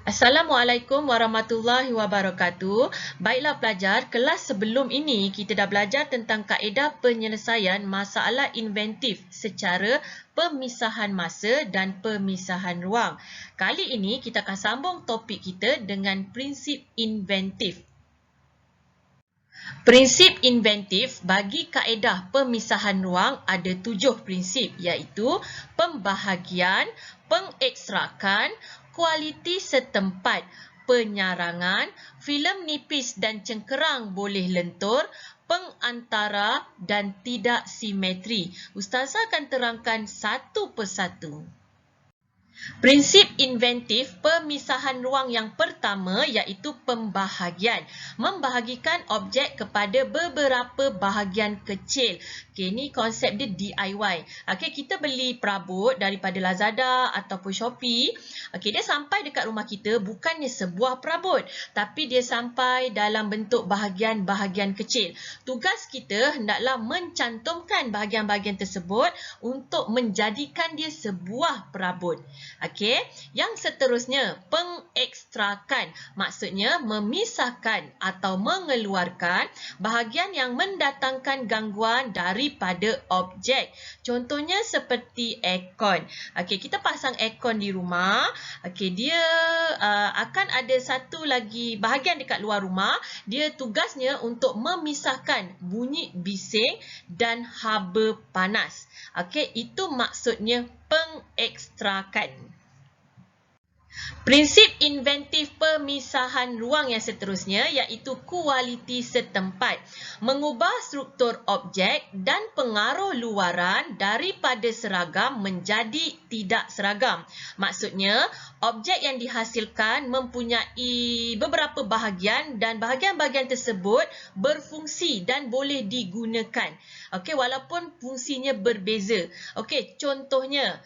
Assalamualaikum warahmatullahi wabarakatuh. Baiklah pelajar, kelas sebelum ini kita dah belajar tentang kaedah penyelesaian masalah inventif secara pemisahan masa dan pemisahan ruang. Kali ini kita akan sambung topik kita dengan prinsip inventif. Prinsip inventif bagi kaedah pemisahan ruang ada 7 prinsip iaitu pembahagian, pengekstrakan, kualiti setempat, penyarangan, filem nipis dan cengkerang boleh lentur, pengantara dan tidak simetri. Ustazah akan terangkan satu persatu. Prinsip inventif pemisahan ruang yang pertama iaitu pembahagian. Membahagikan objek kepada beberapa bahagian kecil. Okey, ni konsep dia DIY. Okey, kita beli perabot daripada Lazada ataupun Shopee. Okey, dia sampai dekat rumah kita bukannya sebuah perabot, tapi dia sampai dalam bentuk bahagian-bahagian kecil. Tugas kita hendaklah mencantumkan bahagian-bahagian tersebut untuk menjadikan dia sebuah perabot. Okey, yang seterusnya pengekstrakan, maksudnya memisahkan atau mengeluarkan bahagian yang mendatangkan gangguan daripada objek. Contohnya seperti aircon. Okey, kita pasang aircon di rumah. Okey, dia akan ada satu lagi bahagian dekat luar rumah. Dia tugasnya untuk memisahkan bunyi bising dan haba panas. Okey, itu maksudnya pengekstrakan. Prinsip inventif pemisahan ruang yang seterusnya iaitu kualiti setempat. Mengubah struktur objek dan pengaruh luaran daripada seragam menjadi tidak seragam. Maksudnya, objek yang dihasilkan mempunyai beberapa bahagian dan bahagian-bahagian tersebut berfungsi dan boleh digunakan. Okey, walaupun fungsinya berbeza. Okey, contohnya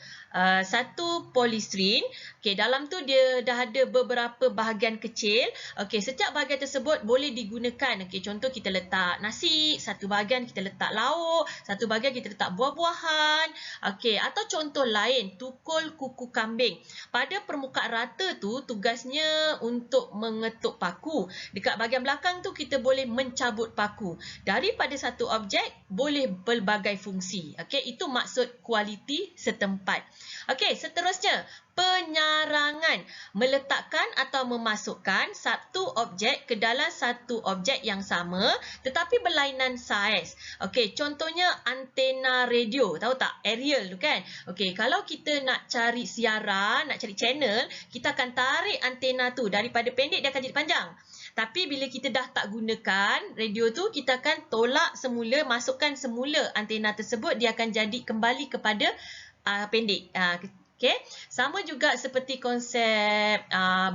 satu polistiren. Okey, dalam tu dia dah ada beberapa bahagian kecil. Okey, setiap bahagian tersebut boleh digunakan. Okey, contoh kita letak nasi, satu bahagian kita letak lauk, satu bahagian kita letak buah-buahan. Okey, atau contoh lain, tukul kuku kambing. Pada permukaan rata tu tugasnya untuk mengetuk paku. Dekat bahagian belakang tu kita boleh mencabut paku. Daripada satu objek boleh pelbagai fungsi. Okey, itu maksud kualiti setempat. Okey, seterusnya penyarangan, meletakkan atau memasukkan satu objek ke dalam satu objek yang sama tetapi berlainan saiz. Okey, contohnya antena radio, tahu tak? Aerial tu kan. Okey, kalau kita nak cari siaran, nak cari channel, kita akan tarik antena tu, daripada pendek dia akan jadi panjang. Tapi bila kita dah tak gunakan radio tu, kita akan tolak semula, masukkan semula antena tersebut, dia akan jadi kembali kepada pendek. Okay. Sama juga seperti konsep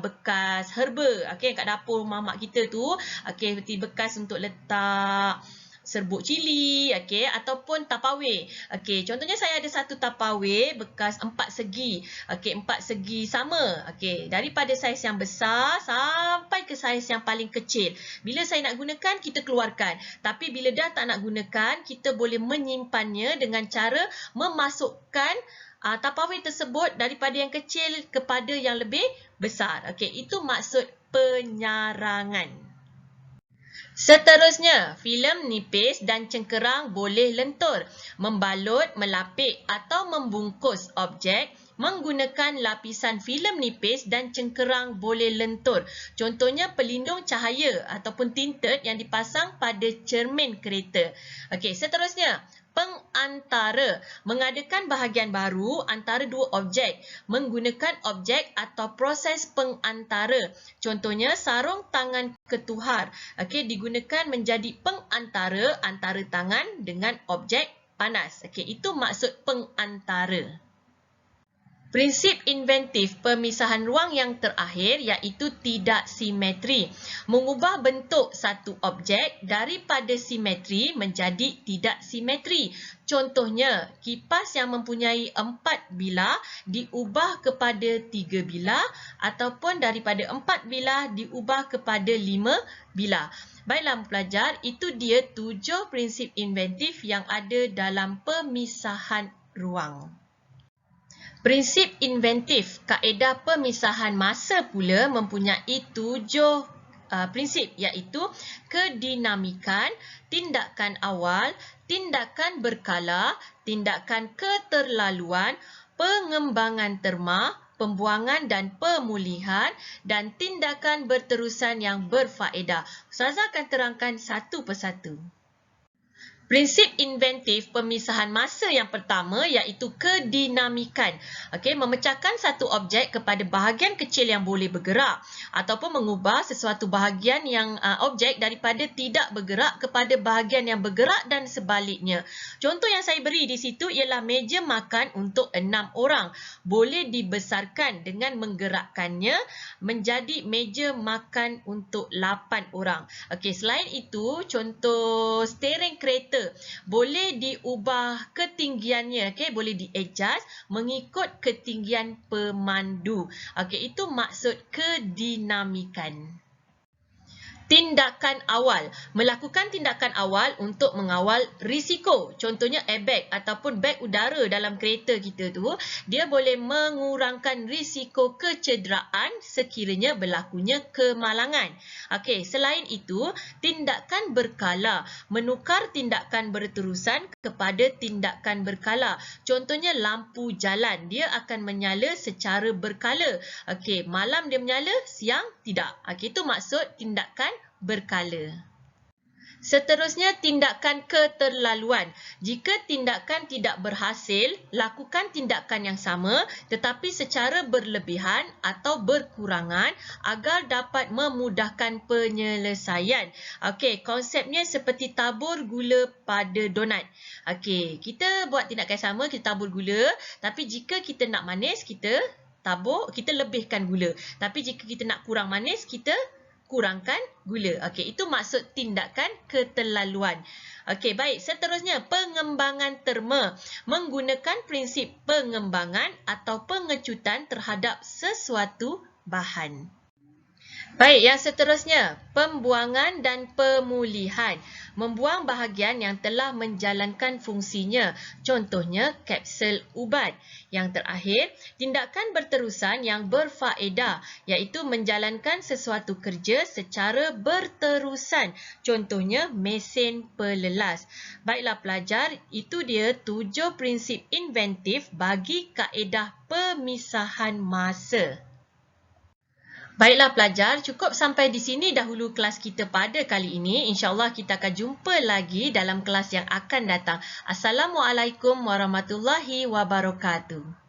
bekas herba. Okay, kat dapur mak kita tu. Okay, seperti bekas untuk letak serbuk cili, okay, ataupun tapawir. Okay, contohnya saya ada satu tapawir bekas 4 segi. Okay, 4 segi sama. Okay, daripada saiz yang besar sampai ke saiz yang paling kecil. Bila saya nak gunakan, kita keluarkan. Tapi bila dah tak nak gunakan, kita boleh menyimpannya dengan cara memasukkan tapawir tersebut daripada yang kecil kepada yang lebih besar. Okey, itu maksud penyarangan. Seterusnya, filem nipis dan cengkerang boleh lentur, membalut, melapik atau membungkus objek menggunakan lapisan filem nipis dan cengkerang boleh lentur. Contohnya pelindung cahaya ataupun tinted yang dipasang pada cermin kereta. Okey, seterusnya, pengantara, mengadakan bahagian baru antara dua objek menggunakan objek atau proses pengantara. Contohnya sarung tangan ketuhar. Okey, digunakan menjadi pengantara antara tangan dengan objek panas. Okey, itu maksud pengantara. Prinsip inventif pemisahan ruang yang terakhir iaitu tidak simetri. Mengubah bentuk satu objek daripada simetri menjadi tidak simetri. Contohnya, kipas yang mempunyai 4 bilah diubah kepada 3 bilah ataupun daripada 4 bilah diubah kepada 5 bilah. Baiklah pelajar, itu dia 7 prinsip inventif yang ada dalam pemisahan ruang. Prinsip inventif, kaedah pemisahan masa pula mempunyai 7 prinsip, iaitu kedinamikan, tindakan awal, tindakan berkala, tindakan keterlaluan, pengembangan terma, pembuangan dan pemulihan, dan tindakan berterusan yang berfaedah. Ustazah akan terangkan satu persatu. Prinsip inventif pemisahan masa yang pertama iaitu kedinamikan. Okey, memecahkan satu objek kepada bahagian kecil yang boleh bergerak ataupun mengubah sesuatu bahagian yang objek daripada tidak bergerak kepada bahagian yang bergerak dan sebaliknya. Contoh yang saya beri di situ ialah meja makan untuk 6 orang. Boleh dibesarkan dengan menggerakkannya menjadi meja makan untuk 8 orang. Okey, selain itu contoh steering kereta boleh diubah ketinggiannya, okey, boleh di-adjust mengikut ketinggian pemandu. Okey, itu maksud kedinamikan. Tindakan awal. Melakukan tindakan awal untuk mengawal risiko. Contohnya airbag ataupun beg udara dalam kereta kita tu, dia boleh mengurangkan risiko kecederaan sekiranya berlakunya kemalangan. Okey, selain itu, tindakan berkala. Menukar tindakan berterusan kepada tindakan berkala. Contohnya lampu jalan, dia akan menyala secara berkala. Okey, malam dia menyala, siang tidak. Okey, itu maksud tindakan berkala. Seterusnya, tindakan keterlaluan. Jika tindakan tidak berhasil, lakukan tindakan yang sama tetapi secara berlebihan atau berkurangan agar dapat memudahkan penyelesaian. Okey, konsepnya seperti tabur gula pada donat. Okey, kita buat tindakan sama, kita tabur gula, tapi jika kita nak manis, kita lebihkan gula. Tapi jika kita nak kurang manis, kita kurangkan gula. Okey, itu maksud tindakan keterlaluan. Okey, baik. Seterusnya, pengembangan terma. Menggunakan prinsip pengembangan atau pengecutan terhadap sesuatu bahan. Baik, yang seterusnya, pembuangan dan pemulihan. Membuang bahagian yang telah menjalankan fungsinya. Contohnya, kapsul ubat. Yang terakhir, tindakan berterusan yang berfaedah, iaitu menjalankan sesuatu kerja secara berterusan. Contohnya, mesin pelelas. Baiklah pelajar, itu dia 7 prinsip inventif bagi kaedah pemisahan masa. Baiklah pelajar, cukup sampai di sini dahulu kelas kita pada kali ini. InsyaAllah kita akan jumpa lagi dalam kelas yang akan datang. Assalamualaikum warahmatullahi wabarakatuh.